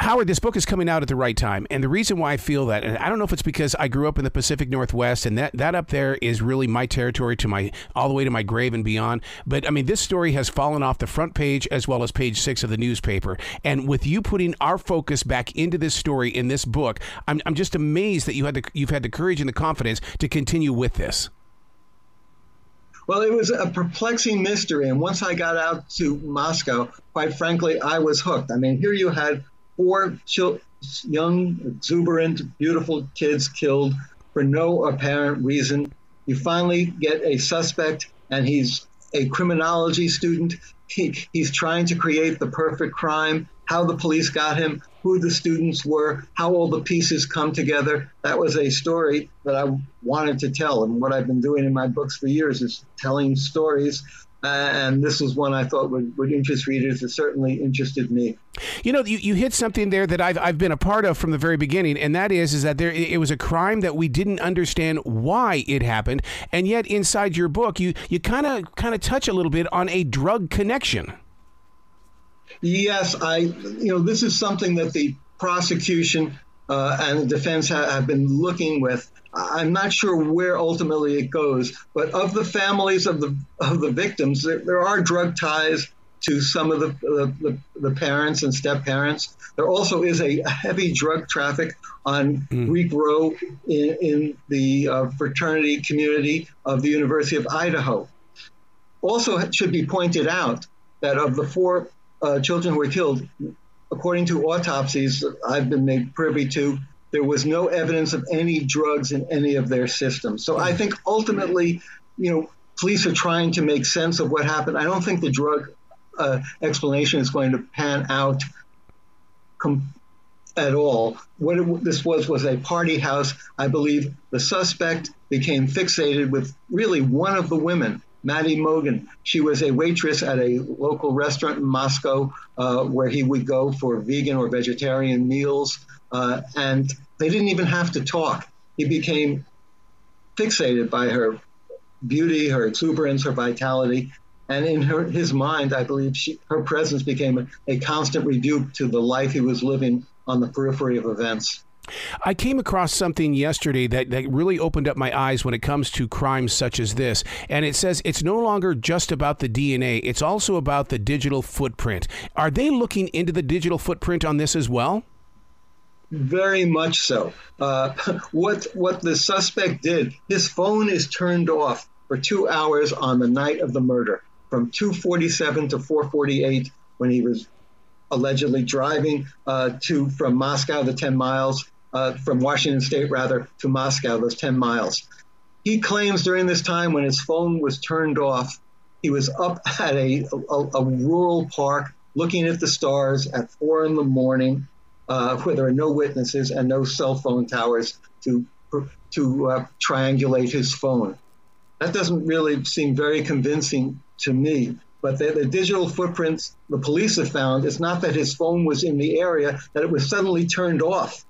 Howard, this book is coming out at the right time. And the reason why I feel that, and I don't know if it's because I grew up in the Pacific Northwest, and that up there is really my territory all the way to my grave and beyond. But I mean, this story has fallen off the front page as well as page 6 of the newspaper. And with you putting our focus back into this story in this book, I'm just amazed that you've had the courage and the confidence to continue with this. Well, it was a perplexing mystery. And once I got out to Moscow, quite frankly, I was hooked. I mean, here you had 4 young, exuberant, beautiful kids killed for no apparent reason. You finally get a suspect, and he's a criminology student. He's trying to create the perfect crime, how the police got him, who the students were, how all the pieces come together. That was a story that I wanted to tell. And what I've been doing in my books for years is telling stories. And this was one I thought would interest readers. It certainly interested me. You know, you hit something there that I've been a part of from the very beginning, and that is that it was a crime that we didn't understand why it happened, and yet inside your book, you kind of touch a little bit on a drug connection. Yes, this is something that the prosecution and the defense have been looking with. I'm not sure where ultimately it goes, but of the families of the victims, there are drug ties to some of the parents and step-parents. There also is a heavy drug traffic on Greek Row in the fraternity community of the University of Idaho. Also, it should be pointed out that of the 4 children who were killed, according to autopsies that I've been made privy to, there was no evidence of any drugs in any of their systems. So I think ultimately, police are trying to make sense of what happened. I don't think the drug explanation is going to pan out at all. What this was a party house. I believe the suspect became fixated with really one of the women, Maddie Mogan. She was a waitress at a local restaurant in Moscow where he would go for vegan or vegetarian meals. And they didn't even have to talk. He became fixated by her beauty, her exuberance, her vitality. And in his mind, I believe her presence became a constant rebuke to the life he was living on the periphery of events. I came across something yesterday that really opened up my eyes when it comes to crimes such as this. And it says it's no longer just about the DNA. It's also about the digital footprint. Are they looking into the digital footprint on this as well? Very much so. What the suspect did, his phone is turned off for 2 hours on the night of the murder, from 2:47 to 4:48, when he was allegedly driving from Moscow, the 10 miles, from Washington State, rather, to Moscow, those 10 miles. He claims during this time when his phone was turned off, he was up at a rural park looking at the stars at 4 in the morning, where there are no witnesses and no cell phone towers to triangulate his phone. That doesn't really seem very convincing to me. But the digital footprints the police have found, it's not that his phone was in the area, that it was suddenly turned off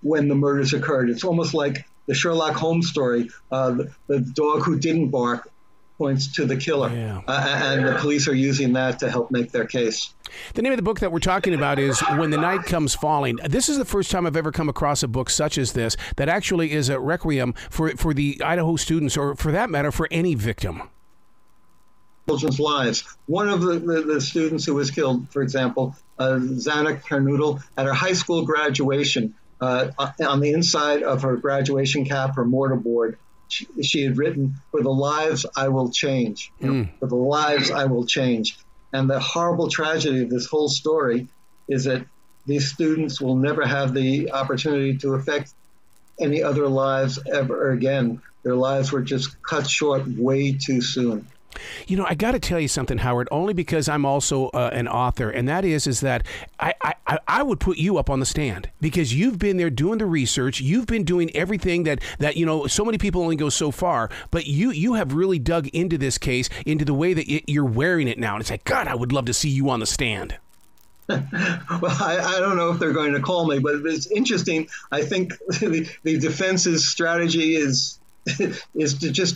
when the murders occurred. It's almost like the Sherlock Holmes story, the dog who didn't bark points to the killer. Yeah. And the police are using that to help make their case. The name of the book that we're talking about is When the Night Comes Falling. This is the first time I've ever come across a book such as this that actually is a requiem for the Idaho students, or for that matter, for any victim. Children's lives. One of the students who was killed, for example, Zanuck Kernoodle, at her high school graduation, on the inside of her graduation cap, her mortarboard, she had written, "For the lives I will change." For the lives I will change. And the horrible tragedy of this whole story is that these students will never have the opportunity to affect any other lives ever again. Their lives were just cut short way too soon. You know, I got to tell you something, Howard, only because I'm also an author, and that is that I would put you up on the stand because you've been there doing the research. You've been doing everything that so many people only go so far, but you have really dug into this case, into the way that you're wearing it now. And it's like, God, I would love to see you on the stand. Well, I don't know if they're going to call me, but it's interesting. I think the defense's strategy is to just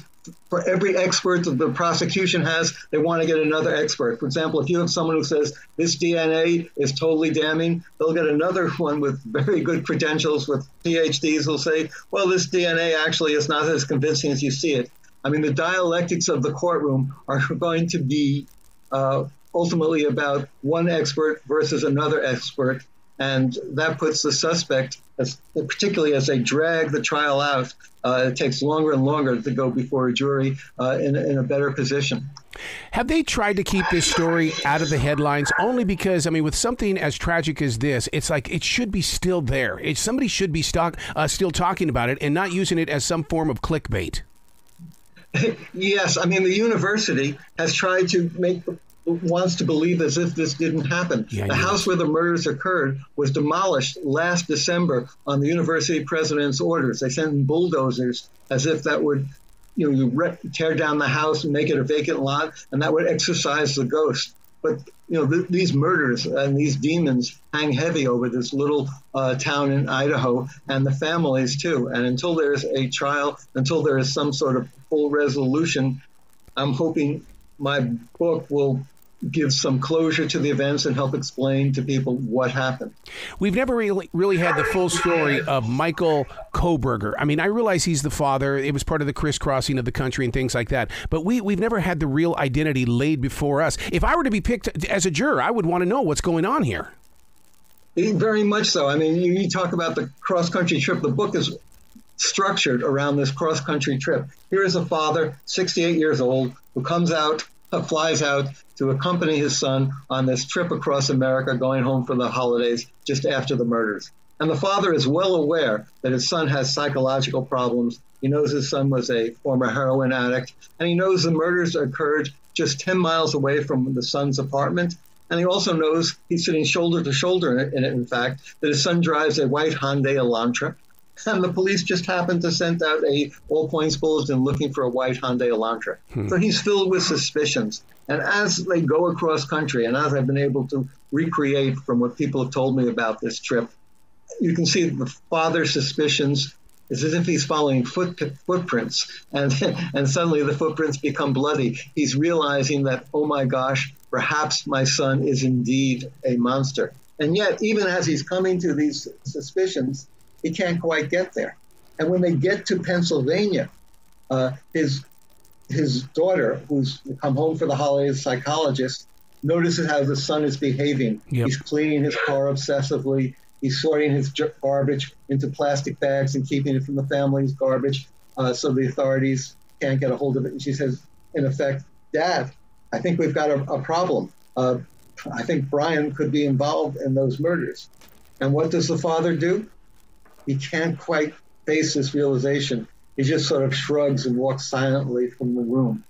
for every expert that the prosecution has, they want to get another expert. For example, if you have someone who says this DNA is totally damning, they'll get another one with very good credentials with PhDs who'll say, well, this DNA actually is not as convincing as you see it. I mean, the dialectics of the courtroom are going to be ultimately about one expert versus another expert. And that puts the suspect, particularly as they drag the trial out, it takes longer and longer to go before a jury in a better position. Have they tried to keep this story out of the headlines? Only because, I mean, with something as tragic as this, it's like it should be still there. Somebody should be still talking about it and not using it as some form of clickbait. Yes, I mean, the university has tried to wants to believe as if this didn't happen. Yeah, the house where the murders occurred was demolished last December on the university president's orders. They sent in bulldozers as if that would, tear down the house and make it a vacant lot, and that would exorcise the ghost. But, these murders and these demons hang heavy over this little town in Idaho and the families, too. And until there's a trial, until there is some sort of full resolution, I'm hoping my book will give some closure to the events and help explain to people what happened. We've never really had the full story of Michael Kohberger. I mean, I realize he's the father. It was part of the crisscrossing of the country and things like that. But we've never had the real identity laid before us. If I were to be picked as a juror, I would want to know what's going on here. Very much so. I mean, you talk about the cross-country trip. The book is structured around this cross-country trip. Here is a father, 68 years old, who flies out to accompany his son on this trip across America, going home for the holidays just after the murders. And the father is well aware that his son has psychological problems. He knows his son was a former heroin addict, and he knows the murders occurred just 10 miles away from the son's apartment. And he also knows he's sitting shoulder to shoulder in fact, that his son drives a white Hyundai Elantra. And the police just happened to send out a all-points bulletin looking for a white Hyundai Elantra. So he's filled with suspicions. And as they go across country, and as I've been able to recreate from what people have told me about this trip, you can see the father's suspicions is as if he's following footprints. And suddenly the footprints become bloody. He's realizing that, oh my gosh, perhaps my son is indeed a monster. And yet, even as he's coming to these suspicions, he can't quite get there. And when they get to Pennsylvania, his daughter, who's come home for the holidays, psychologist, notices how the son is behaving. Yep. He's cleaning his car obsessively. He's sorting his garbage into plastic bags and keeping it from the family's garbage so the authorities can't get a hold of it. And she says, in effect, Dad, I think we've got a problem. I think Bryan could be involved in those murders. And what does the father do? He can't quite face this realization. He just sort of shrugs and walks silently from the room.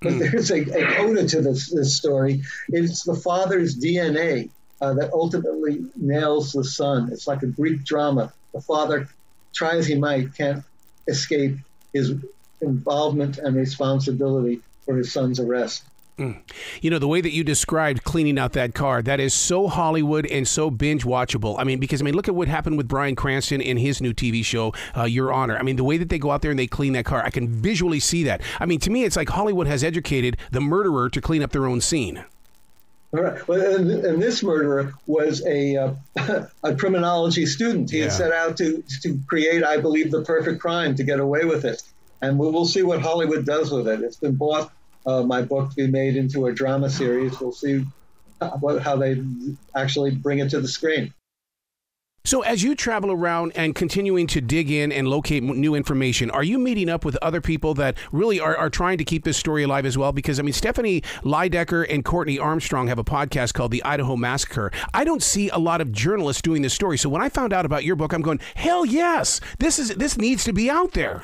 But there's a coda to this story. It's the father's DNA that ultimately nails the son. It's like a Greek drama. The father, try as he might, can't escape his involvement and responsibility for his son's arrest. The way that you described cleaning out that car, that is so Hollywood and so binge watchable. I mean, because look at what happened with Bryan Cranston in his new TV show, Your Honor. I mean, the way that they go out there and they clean that car, I can visually see that. I mean, to me, it's like Hollywood has educated the murderer to clean up their own scene. All right. Well, and this murderer was a criminology student. He had set out to create, I believe, the perfect crime to get away with it. And we'll see what Hollywood does with it. It's been bought. My book to be made into a drama series. We'll see how they actually bring it to the screen. So as you travel around and continuing to dig in and locate new information, are you meeting up with other people that really are trying to keep this story alive as well? Because, Stephanie Lydecker and Courtney Armstrong have a podcast called The Idaho Massacre. I don't see a lot of journalists doing this story. So when I found out about your book, I'm going, hell yes, this needs to be out there.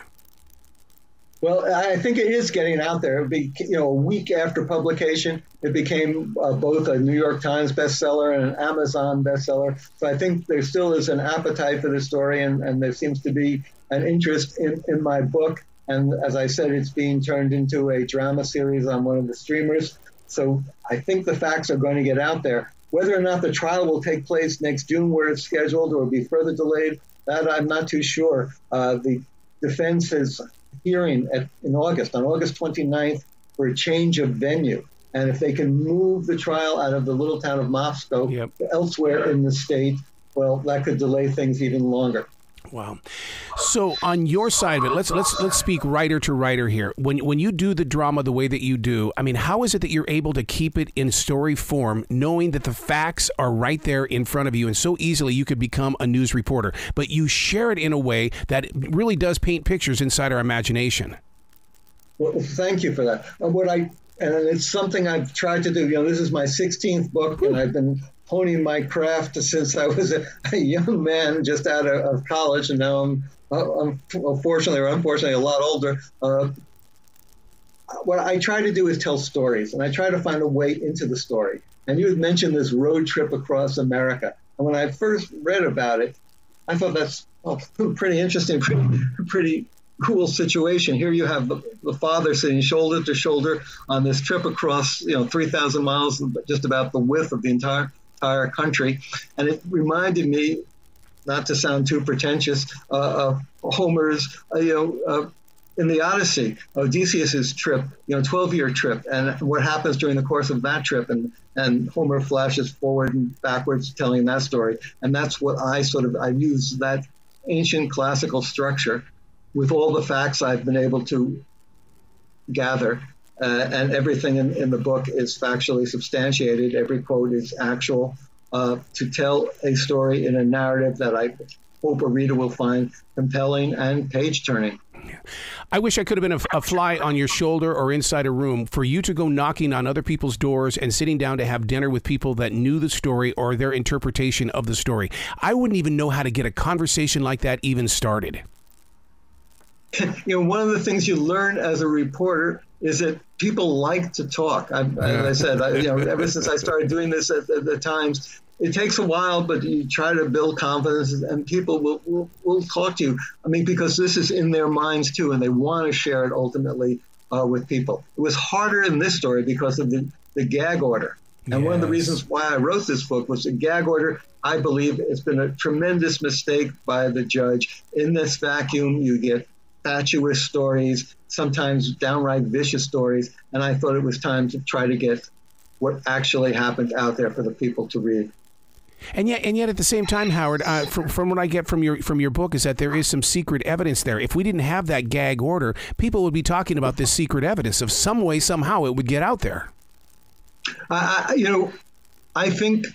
Well, I think it is getting out there. It'd be, a week after publication, it became both a New York Times bestseller and an Amazon bestseller. So I think there still is an appetite for the story, and there seems to be an interest in my book. And as I said, it's being turned into a drama series on one of the streamers. So I think the facts are going to get out there. Whether or not the trial will take place next June where it's scheduled or be further delayed, that I'm not too sure. The defense has hearing in August, on August 29th, for a change of venue. And if they can move the trial out of the little town of Moscow to elsewhere in the state, well, that could delay things even longer. Wow. So on your side of it, let's speak writer to writer here. When you do the drama the way that you do, I mean, how is it that you're able to keep it in story form, knowing that the facts are right there in front of you, and so easily you could become a news reporter, but you share it in a way that really does paint pictures inside our imagination? Well, thank you for that. And it's something I've tried to do. This is my 16th book, and I've been honing my craft since I was a young man just out of college, and now I'm fortunately or unfortunately a lot older. What I try to do is tell stories, and I try to find a way into the story. And you had mentioned this road trip across America. And when I first read about it, I thought that's pretty interesting, pretty cool situation. Here you have the father sitting shoulder to shoulder on this trip across 3,000 miles, just about the width of the entire country. And it reminded me, not to sound too pretentious, of Homer's in the Odyssey, Odysseus's trip, 12-year trip, and what happens during the course of that trip. And Homer flashes forward and backwards telling that story. And that's what I use that ancient classical structure with all the facts I've been able to gather. And everything in the book is factually substantiated. Every quote is actual, to tell a story in a narrative that I hope a reader will find compelling and page-turning. I wish I could have been a fly on your shoulder or inside a room for you to go knocking on other people's doors and sitting down to have dinner with people that knew the story or their interpretation of the story. I wouldn't even know how to get a conversation like that even started. One of the things you learn as a reporter is that people like to talk. As I said, ever since I started doing this at the Times, it takes a while, but you try to build confidence, and people will talk to you. I mean, because this is in their minds too, and they want to share it ultimately with people. It was harder in this story because of the gag order. And one of the reasons why I wrote this book was the gag order. I believe it's been a tremendous mistake by the judge. In this vacuum, you get fatuous stories, sometimes downright vicious stories, and I thought it was time to try to get what actually happened out there for the people to read. And yet, at the same time, Howard, from what I get from your book is that there is some secret evidence there. If we didn't have that gag order, people would be talking about this secret evidence. Of some way, somehow, it would get out there. I think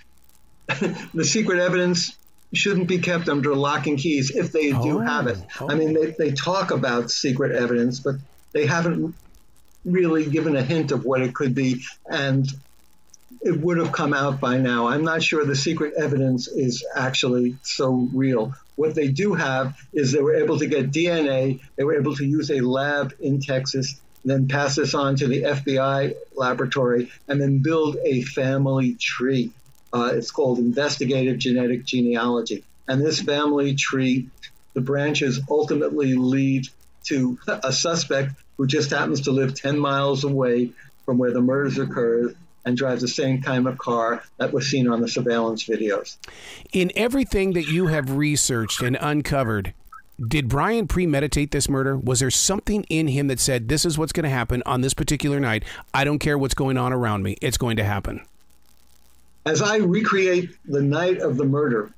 the secret evidence shouldn't be kept under lock and keys if they do have it. I mean, they talk about secret evidence, but they haven't really given a hint of what it could be, and it would have come out by now. I'm not sure the secret evidence is actually so real. What they do have is they were able to get DNA. They were able to use a lab in Texas, then pass this on to the FBI laboratory, and then build a family tree. It's called investigative genetic genealogy. And this family tree, the branches ultimately lead to a suspect who just happens to live 10 miles away from where the murders occurred and drives the same kind of car that was seen on the surveillance videos. In everything that you have researched and uncovered, did Bryan premeditate this murder? Was there something in him that said, this is what's going to happen on this particular night? I don't care what's going on around me. It's going to happen. As I recreate the night of the murder,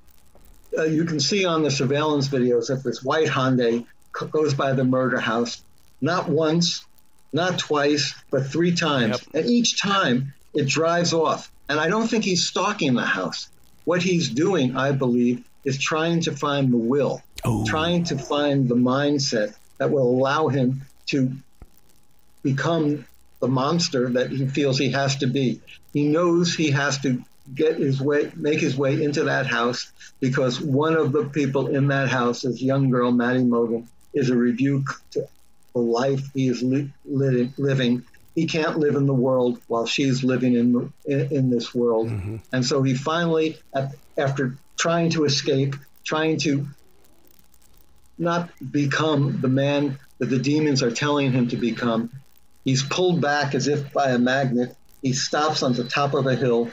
you can see on the surveillance videos that this white Hyundai goes by the murder house, not once, not twice, but 3 times. Yep. And each time it drives off. And I don't think he's stalking the house. What he's doing, I believe, is trying to find the will, trying to find the mindset that will allow him to become the monster that he feels he has to be. He knows he has to make his way into that house because one of the people in that house, this young girl, Maddie Mogan, is a rebuke to the life he is living. He can't live in the world while she's living in this world. Mm-hmm. And so he finally, after trying to escape, trying to not become the man that the demons are telling him to become, he's pulled back as if by a magnet. He stops on the top of a hill.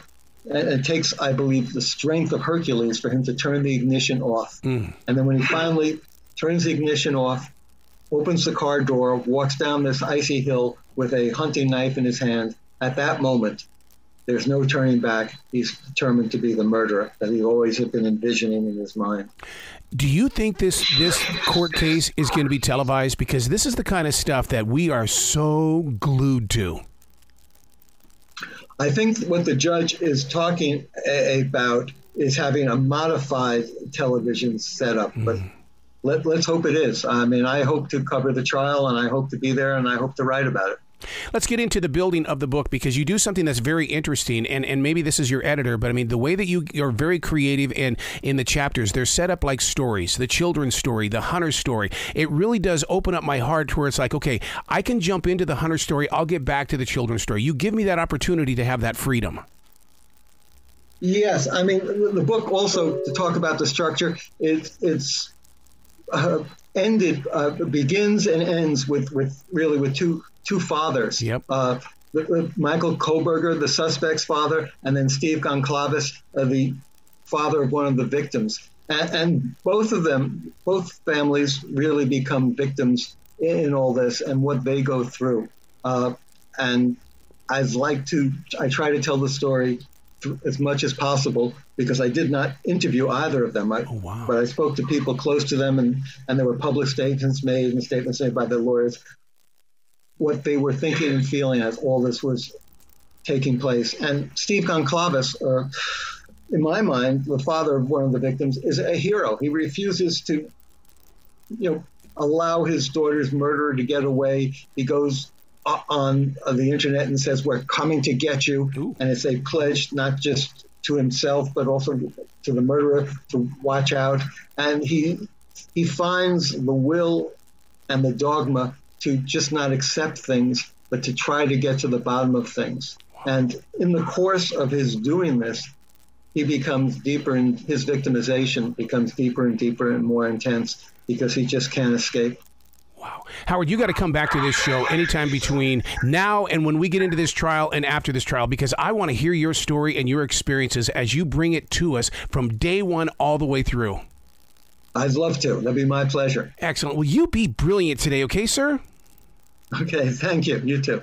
And it takes, I believe, the strength of Hercules for him to turn the ignition off. And then when he finally turns the ignition off, opens the car door, walks down this icy hill with a hunting knife in his hand. At that moment, there's no turning back. He's determined to be the murderer that he always had been envisioning in his mind. Do you think this court case is going to be televised? Because this is the kind of stuff that we are so glued to. I think what the judge is talking about is having a modified television setup, but let's hope it is. I mean, I hope to cover the trial, and I hope to be there, and I hope to write about it. Let's get into the building of the book, because you do something that's very interesting, and maybe this is your editor, but I mean, the way that you're very creative in the chapters, they're set up like stories, the children's story, the hunter story. It really does open up my heart to where it's like, okay, I can jump into the hunter story, I'll get back to the children's story. You give me that opportunity to have that freedom. Yes, I mean, the book also, to talk about the structure, it's begins and ends with two fathers. Yep. Michael Kohberger, the suspect's father, and then Steve Goncalves, the father of one of the victims. And both families really become victims in all this and what they go through. And I try to tell the story as much as possible, because I did not interview either of them. But I spoke to people close to them, and there were public statements made and statements made by their lawyers, what they were thinking and feeling as all this was taking place. And Steve Goncalves, in my mind, the father of one of the victims, is a hero. He refuses to, allow his daughter's murderer to get away. He goes on the internet and says, "We're coming to get you." Ooh. And it's a pledge not just to himself, but also to the murderer to watch out. And he finds the will and the dogma to just not accept things, but to try to get to the bottom of things. And in the course of his doing this, he becomes deeper, and his victimization becomes deeper and deeper and more intense, because he just can't escape. Wow. Howard, you got to come back to this show anytime between now and when we get into this trial and after this trial, because I want to hear your story and your experiences as you bring it to us from day one all the way through. I'd love to. That'd be my pleasure. Excellent. Well, you be brilliant today, okay, sir? Okay, thank you. You too.